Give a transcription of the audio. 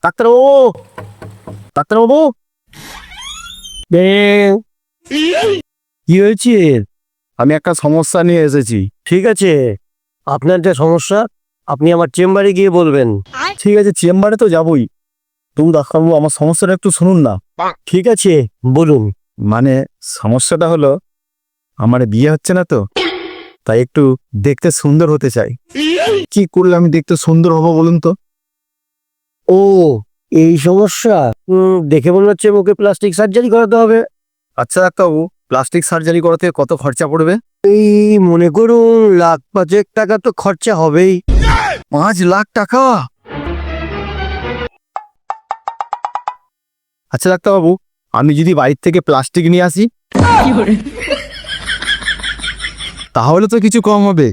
ডাক্তারবাবু, ডাক্তারবাবু, কি হয়েছে? আমি একটা সমস্যা নিয়ে এসেছি। ঠিক আছে, আপনার যে সমস্যা আপনি আমার চেম্বারে গিয়ে বলবেন। ঠিক আছে, চেম্বারে তো যাবই। তবু ডাক্তারবাবু, আমার সমস্যাটা একটু শুনুন না। ঠিক আছে, বলুন। মানে সমস্যাটা হলো, আমার বিয়ে হচ্ছে না তো, তাই একটু দেখতে সুন্দর হতে চাই। কি করলে আমি দেখতে সুন্দর হব বলুন তো? ও, এই সমস্যা। দেখে মনে হচ্ছে মুখে প্লাস্টিক সার্জারি করাতে হবে। আচ্ছা ডাক্তারবাবু, প্লাস্টিক সার্জারি করাতে কত খরচা পড়বে? এই মনে করুন 1,05,000 টাকা তো খরচা হবেই। 5 লাখ টাকা? আচ্ছা ডাক্তারবাবু, আমি যদি বাড়ির থেকে প্লাস্টিক নিয়ে আসি তাহলে তো কিছু কম হবে।